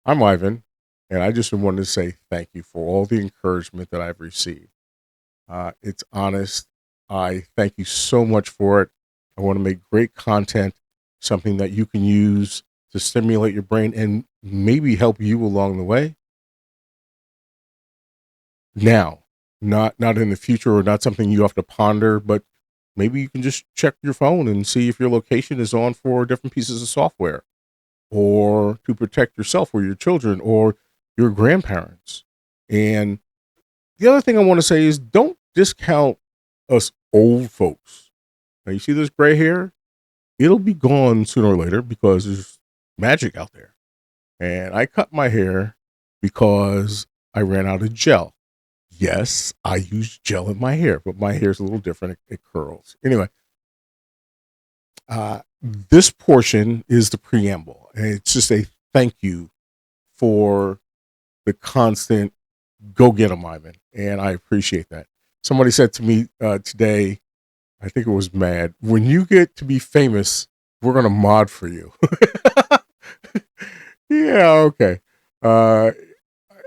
I'm Ivan, and I just wanted to say thank you for all the encouragement that I've received. It's honest. I thank you so much for it. I want to make great content, something that you can use to stimulate your brain and maybe help you along the way. Now, not in the future, or not something you have to ponder, but maybe you can just check your phone and see if your location is on for different pieces of software, or to protect yourself or your children or your grandparents. And the other thing I want to say is, don't discount us old folks. Now, you see this gray hair? It'll be gone sooner or later because there's magic out there. And I cut my hair because I ran out of gel. Yes, I use gel in my hair, but my hair is a little different. It curls. Anyway, this portion is the preamble. And it's just a thank you for the constant go get them, Ivan. And I appreciate that. Somebody said to me today, I think it was Mad, when you get to be famous, we're going to mod for you. Yeah, okay. Uh,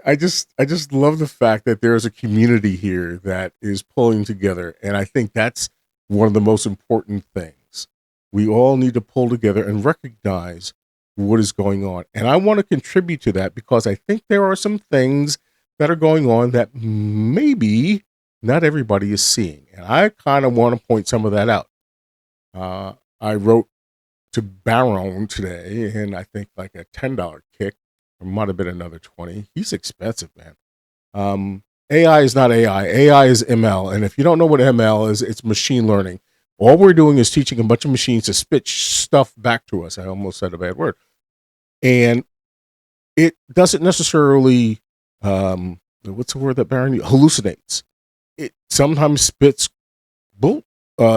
I just love the fact that there's a community here that is pulling together, and I think that's one of the most important things. We all need to pull together and recognize what is going on, and I want to contribute to that because I think there are some things that are going on that maybe not everybody is seeing, and I kind of want to point some of that out. I wrote to Baron today, and I think like a $10 kick. It might have been another 20. He's expensive, man. AI is not AI. AI is ML. And if you don't know what ML is, it's machine learning. All we're doing is teaching a bunch of machines to spit stuff back to us. I almost said a bad word. And it doesn't necessarily, what's the word that Baron hallucinates. It sometimes spits bull,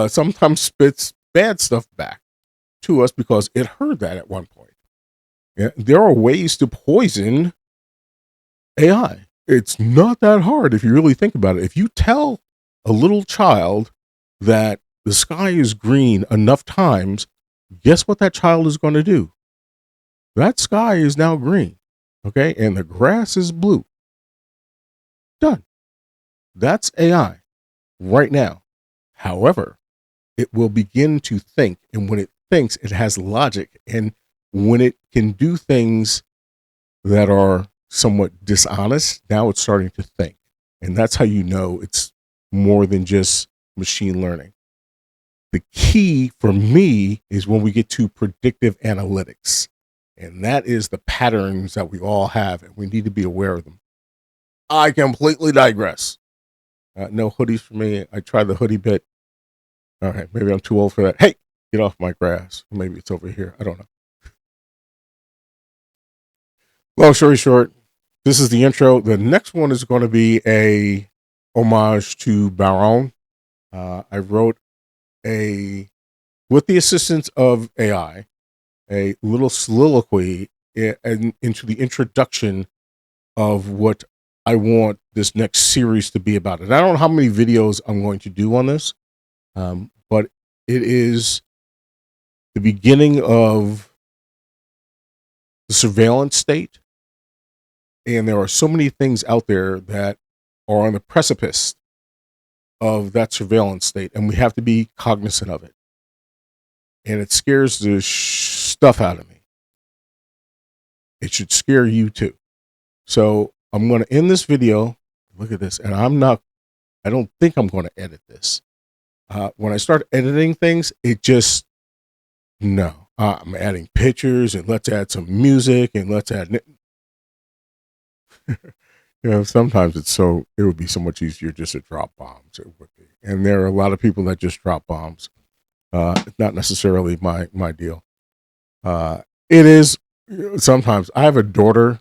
sometimes spits bad stuff back to us because it heard that at one point. Yeah, there are ways to poison AI. It's not that hard if you really think about it. If you tell a little child that the sky is green enough times, guess what that child is going to do? That sky is now green, okay? And the grass is blue. Done. That's AI right now. However, it will begin to think. And when it thinks, it has logic. And when it can do things that are somewhat dishonest, now it's starting to think. And that's how you know it's more than just machine learning. The key for me is when we get to predictive analytics. And that is the patterns that we all have, and we need to be aware of them. I completely digress. No hoodies for me. I tried the hoodie bit. All right, maybe I'm too old for that. Hey, get off my grass. Maybe it's over here. I don't know. Long story short, this is the intro. The next one is going to be a homage to Baron. I wrote a, with the assistance of AI, a little soliloquy into the introduction of what I want this next series to be about. And I don't know how many videos I'm going to do on this, but it is the beginning of the surveillance state. And there are so many things out there that are on the precipice of that surveillance state, and we have to be cognizant of it. And it scares the stuff out of me. It should scare you too. So I'm going to end this video. Look at this. And I don't think I'm going to edit this. When I start editing things, it just, no. I'm adding pictures, and let's add some music, and let's add. Sometimes it would be so much easier just to drop bombs. It would be. And there are a lot of people that just drop bombs. Not necessarily my deal. It is sometimes. I have a daughter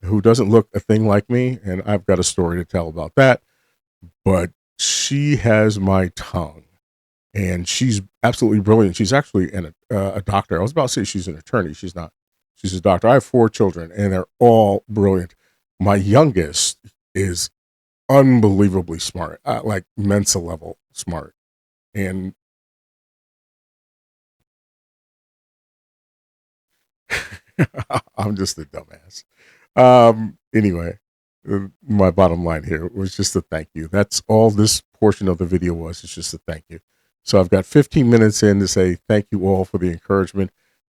who doesn't look a thing like me, and I've got a story to tell about that. But she has my tongue, and she's absolutely brilliant. She's actually a doctor. I was about to say she's an attorney. She's not. She's a doctor. I have 4 children, and they're all brilliant. My youngest is unbelievably smart, like Mensa level smart. And I'm just a dumbass. Anyway, my bottom line here was just a thank you. That's all this portion of the video was. It's just a thank you. So I've got 15 minutes in to say thank you all for the encouragement.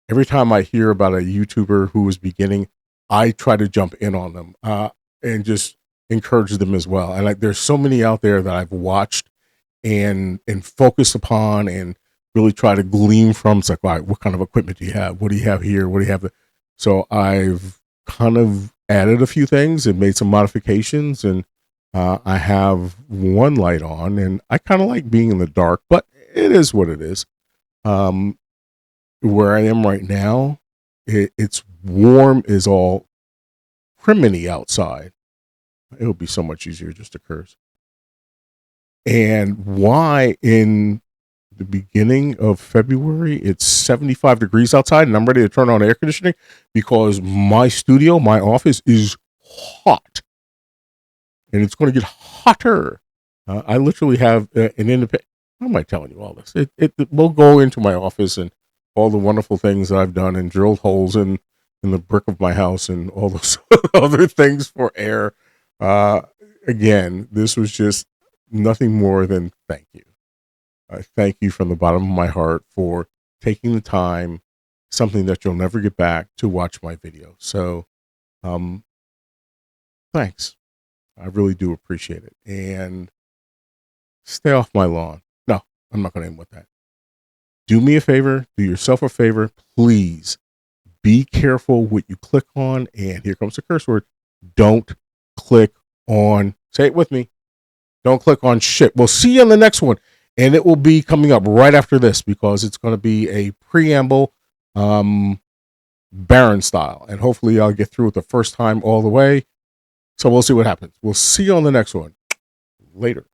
Every time I hear about a YouTuber who is beginning, I try to jump in on them and just encourage them as well. And like, there's so many out there that I've watched and focus upon and really try to glean from. It's like, all right, what kind of equipment do you have? What do you have here? What do you have? So I've kind of added a few things and made some modifications, and I have one light on, and I kind of like being in the dark, but it is what it is. Um, where I am right now, it's warm as all criminy outside. It would be so much easier just to curse. And why in the beginning of February it's 75 degrees outside and I'm ready to turn on air conditioning because my studio, my office is hot and it's going to get hotter. I literally have an independent. How am I telling you all this? It will go into my office and all the wonderful things that I've done and drilled holes in the brick of my house and all those other things for air. Uh, Again, this was just nothing more than thank you. I thank you from the bottom of my heart for taking the time, something that you'll never get back, to watch my video. So, um, thanks. I really do appreciate it. And stay off my lawn. No, I'm not going to end with that. Do me a favor, do yourself a favor, please be careful what you click on. And here comes the curse word. Don't click on, say it with me, don't click on shit. We'll see you on the next one. And it will be coming up right after this because it's going to be a preamble, Baron style. And hopefully I'll get through it the first time all the way. So we'll see what happens. We'll see you on the next one. Later.